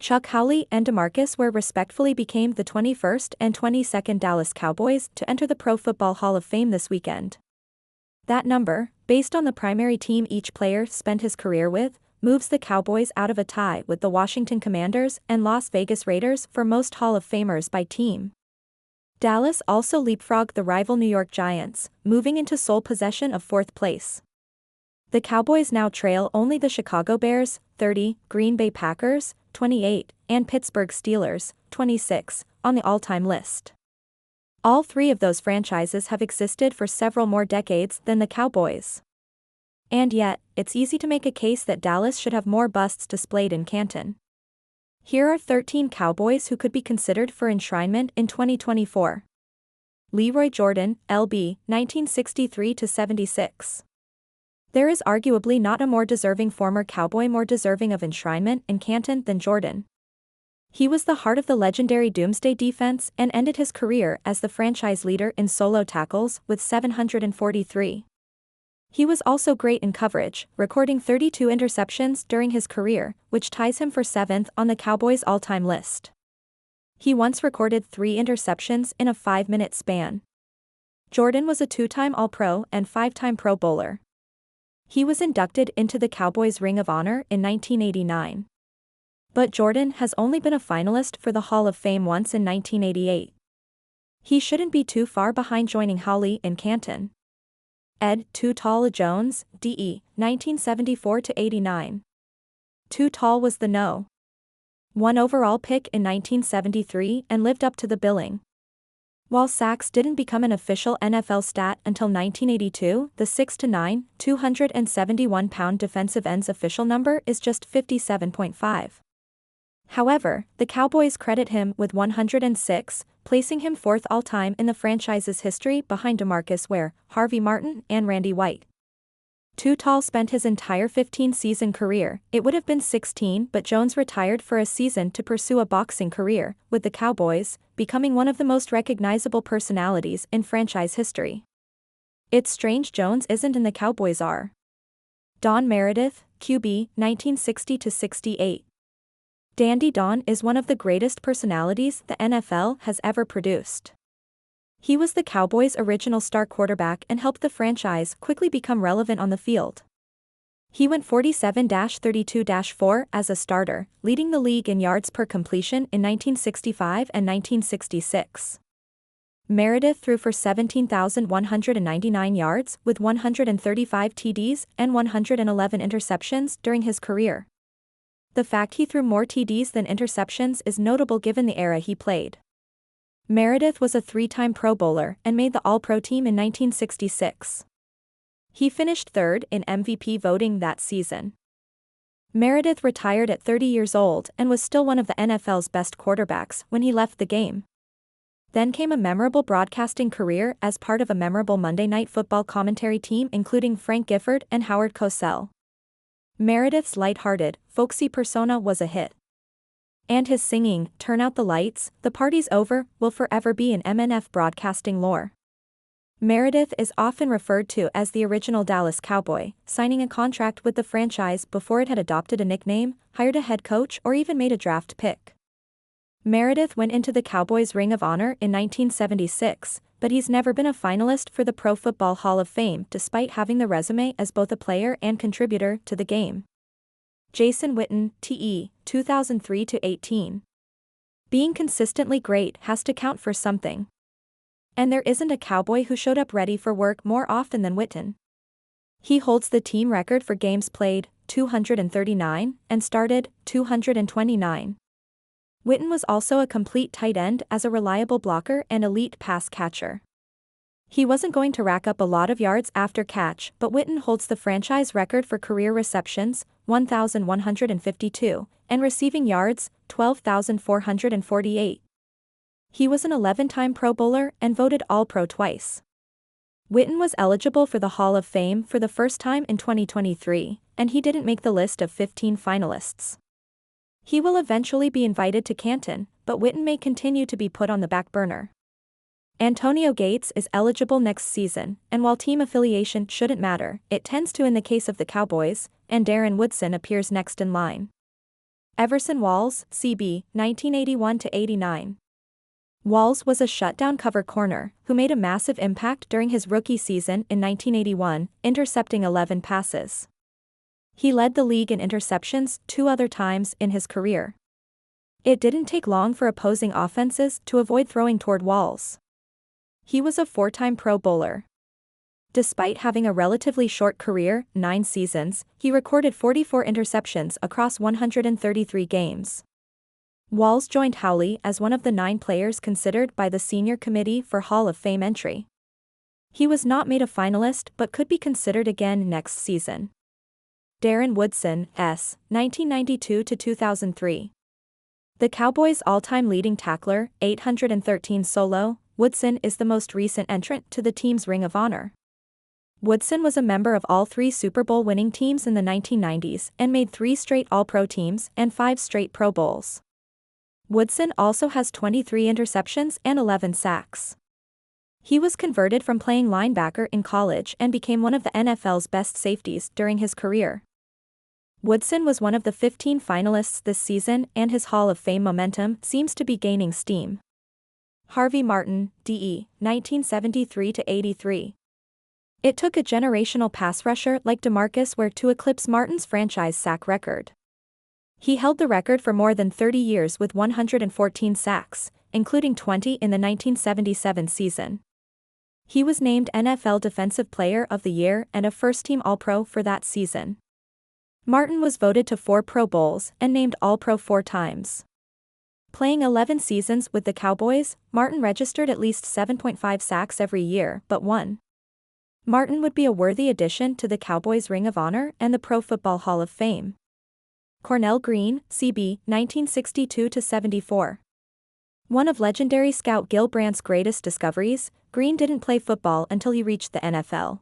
Chuck Howley and DeMarcus Ware respectfully became the 21st and 22nd Dallas Cowboys to enter the Pro Football Hall of Fame this weekend. That number, based on the primary team each player spent his career with, moves the Cowboys out of a tie with the Washington Commanders and Las Vegas Raiders for most Hall of Famers by team. Dallas also leapfrogged the rival New York Giants, moving into sole possession of fourth place. The Cowboys now trail only the Chicago Bears, 30, Green Bay Packers, 28, and Pittsburgh Steelers, 26, on the all-time list. All three of those franchises have existed for several more decades than the Cowboys. And yet, it's easy to make a case that Dallas should have more busts displayed in Canton. Here are 13 Cowboys who could be considered for enshrinement in 2024. Leroy Jordan, LB, 1963-76. There is arguably not a more deserving former Cowboy more deserving of enshrinement in Canton than Jordan. He was the heart of the legendary Doomsday defense and ended his career as the franchise leader in solo tackles with 743. He was also great in coverage, recording 32 interceptions during his career, which ties him for 7th on the Cowboys' all-time list. He once recorded 3 interceptions in a 5-minute span. Jordan was a 2-time All-Pro and 5-time Pro Bowler. He was inducted into the Cowboys' Ring of Honor in 1989. But Jordan has only been a finalist for the Hall of Fame once in 1988. He shouldn't be too far behind joining Howley in Canton. Ed Too Tall Jones, D.E., 1974-89. Too Tall was the No. 1 overall pick in 1973 and lived up to the billing. While sacks didn't become an official NFL stat until 1982, the 6'9", 271-pound defensive end's official number is just 57.5. However, the Cowboys credit him with 106, placing him 4th all-time in the franchise's history behind DeMarcus Ware, Harvey Martin, and Randy White. Too Tall spent his entire 15-season career, it would have been 16, but Jones retired for a season to pursue a boxing career, with the Cowboys, becoming one of the most recognizable personalities in franchise history. It's strange Jones isn't in the Cowboys are. Don Meredith, QB, 1960-68. Dandy Don is one of the greatest personalities the NFL has ever produced. He was the Cowboys' original star quarterback and helped the franchise quickly become relevant on the field. He went 47-32-4 as a starter, leading the league in yards per completion in 1965 and 1966. Meredith threw for 17,199 yards with 135 TDs and 111 interceptions during his career. The fact he threw more TDs than interceptions is notable given the era he played. Meredith was a 3-time Pro Bowler and made the All-Pro team in 1966. He finished 3rd in MVP voting that season. Meredith retired at 30 years old and was still one of the NFL's best quarterbacks when he left the game. Then came a memorable broadcasting career as part of a memorable Monday Night Football commentary team including Frank Gifford and Howard Cosell. Meredith's light-hearted, folksy persona was a hit. And his singing, "Turn Out the Lights, the Party's Over," will forever be in MNF broadcasting lore. Meredith is often referred to as the original Dallas Cowboy, signing a contract with the franchise before it had adopted a nickname, hired a head coach or even made a draft pick. Meredith went into the Cowboys' Ring of Honor in 1976, but he's never been a finalist for the Pro Football Hall of Fame despite having the resume as both a player and contributor to the game. Jason Witten, T.E., 2003-18. Being consistently great has to count for something. And there isn't a Cowboy who showed up ready for work more often than Witten. He holds the team record for games played, 239, and started, 229. Witten was also a complete tight end as a reliable blocker and elite pass catcher. He wasn't going to rack up a lot of yards after catch, but Witten holds the franchise record for career receptions, 1,152, and receiving yards, 12,448. He was an 11-time Pro Bowler and voted All-Pro twice. Witten was eligible for the Hall of Fame for the first time in 2023, and he didn't make the list of 15 finalists. He will eventually be invited to Canton, but Witten may continue to be put on the back burner. Antonio Gates is eligible next season, and while team affiliation shouldn't matter, it tends to in the case of the Cowboys, and Darren Woodson appears next in line. Everson Walls, CB, 1981-89. Walls was a shutdown cover corner who made a massive impact during his rookie season in 1981, intercepting 11 passes. He led the league in interceptions 2 other times in his career. It didn't take long for opposing offenses to avoid throwing toward Walls. He was a 4-time Pro Bowler. Despite having a relatively short career, 9 seasons, he recorded 44 interceptions across 133 games. Walls joined Howley as one of the 9 players considered by the Senior Committee for Hall of Fame entry. He was not made a finalist but could be considered again next season. Darren Woodson, S., 1992-2003. The Cowboys' all-time leading tackler, 813 solo, Woodson is the most recent entrant to the team's Ring of Honor. Woodson was a member of all 3 Super Bowl winning teams in the 1990s and made 3 straight All-Pro teams and 5 straight Pro Bowls. Woodson also has 23 interceptions and 11 sacks. He was converted from playing linebacker in college and became one of the NFL's best safeties during his career. Woodson was one of the 15 finalists this season and his Hall of Fame momentum seems to be gaining steam. Harvey Martin, D.E., 1973-83. It took a generational pass rusher like DeMarcus Ware to eclipse Martin's franchise sack record. He held the record for more than 30 years with 114 sacks, including 20 in the 1977 season. He was named NFL Defensive Player of the Year and a first-team All-Pro for that season. Martin was voted to 4 Pro Bowls and named All-Pro 4 times. Playing 11 seasons with the Cowboys, Martin registered at least 7.5 sacks every year but one. Martin would be a worthy addition to the Cowboys' Ring of Honor and the Pro Football Hall of Fame. Cornell Green, CB, 1962-74. One of legendary scout Gil Brandt's greatest discoveries, Green didn't play football until he reached the NFL.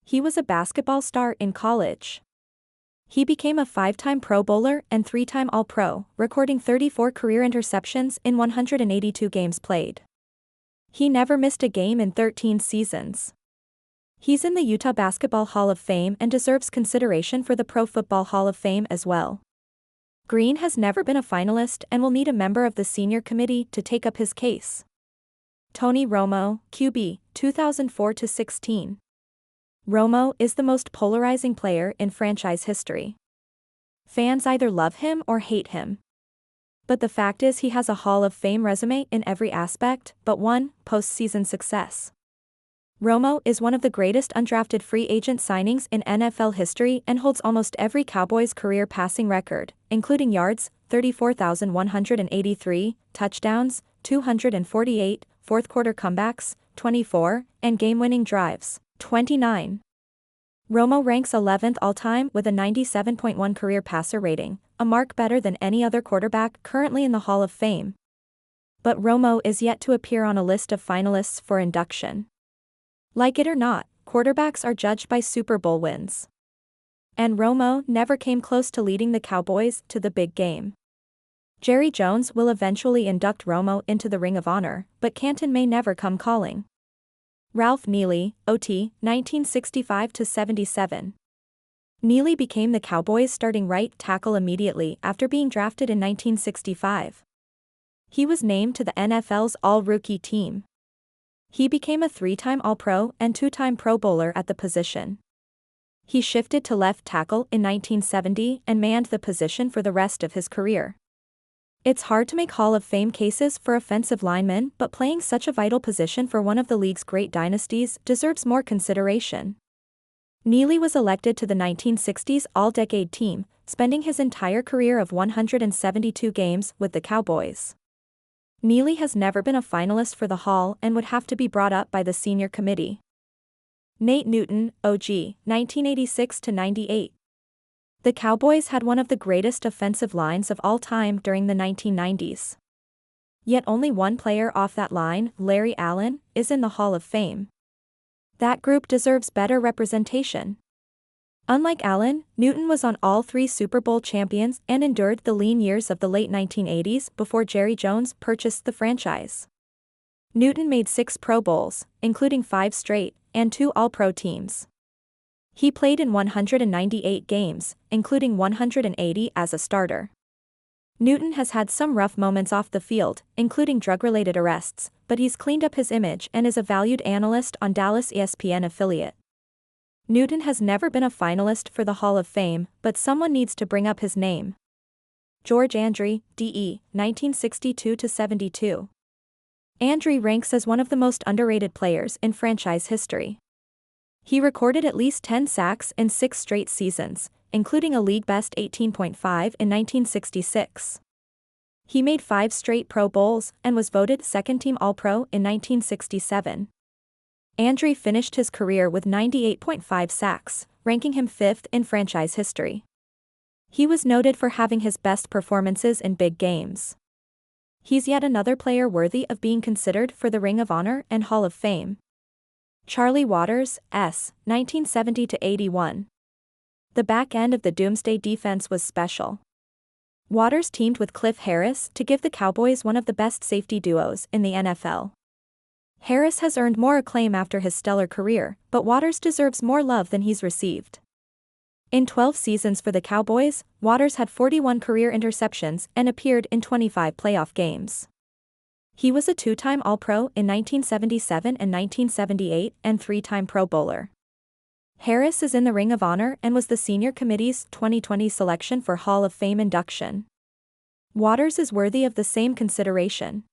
He was a basketball star in college. He became a 5-time Pro Bowler and 3-time All-Pro, recording 34 career interceptions in 182 games played. He never missed a game in 13 seasons. He's in the Utah Basketball Hall of Fame and deserves consideration for the Pro Football Hall of Fame as well. Green has never been a finalist and will need a member of the Senior Committee to take up his case. Tony Romo, QB, 2004-16. Romo is the most polarizing player in franchise history. Fans either love him or hate him. But the fact is he has a Hall of Fame resume in every aspect but one, postseason success. Romo is one of the greatest undrafted free agent signings in NFL history and holds almost every Cowboys career passing record, including yards, 34,183, touchdowns, 248, fourth-quarter comebacks, 24, and game-winning drives, 29. Romo ranks 11th all-time with a 97.1 career passer rating, a mark better than any other quarterback currently in the Hall of Fame. But Romo is yet to appear on a list of finalists for induction. Like it or not, quarterbacks are judged by Super Bowl wins. And Romo never came close to leading the Cowboys to the big game. Jerry Jones will eventually induct Romo into the Ring of Honor, but Canton may never come calling. Ralph Neely, OT, 1965-77. Neely became the Cowboys' starting right tackle immediately after being drafted in 1965. He was named to the NFL's All-Rookie team. He became a 3-time All-Pro and 2-time Pro Bowler at the position. He shifted to left tackle in 1970 and manned the position for the rest of his career. It's hard to make Hall of Fame cases for offensive linemen, but playing such a vital position for one of the league's great dynasties deserves more consideration. Neely was elected to the 1960s All-Decade Team, spending his entire career of 172 games with the Cowboys. Neely has never been a finalist for the Hall and would have to be brought up by the Senior Committee. Nate Newton, OG, 1986-98. The Cowboys had one of the greatest offensive lines of all time during the 1990s. Yet only one player off that line, Larry Allen, is in the Hall of Fame. That group deserves better representation. Unlike Allen, Newton was on all 3 Super Bowl champions and endured the lean years of the late 1980s before Jerry Jones purchased the franchise. Newton made 6 Pro Bowls, including 5 straight, and 2 All-Pro teams. He played in 198 games, including 180 as a starter. Newton has had some rough moments off the field, including drug-related arrests, but he's cleaned up his image and is a valued analyst on Dallas ESPN affiliate. Newton has never been a finalist for the Hall of Fame, but someone needs to bring up his name. George Andre, D.E., 1962-72. Andre ranks as one of the most underrated players in franchise history. He recorded at least 10 sacks in 6 straight seasons, including a league-best 18.5 in 1966. He made 5 straight Pro Bowls and was voted second-team All-Pro in 1967. Andre finished his career with 98.5 sacks, ranking him 5th in franchise history. He was noted for having his best performances in big games. He's yet another player worthy of being considered for the Ring of Honor and Hall of Fame. Charlie Waters, S., 1970-81. The back end of the Doomsday defense was special. Waters teamed with Cliff Harris to give the Cowboys one of the best safety duos in the NFL. Harris has earned more acclaim after his stellar career, but Waters deserves more love than he's received. In 12 seasons for the Cowboys, Waters had 41 career interceptions and appeared in 25 playoff games. He was a 2-time All-Pro in 1977 and 1978 and 3-time Pro Bowler. Harris is in the Ring of Honor and was the Senior Committee's 2020 selection for Hall of Fame induction. Waters is worthy of the same consideration.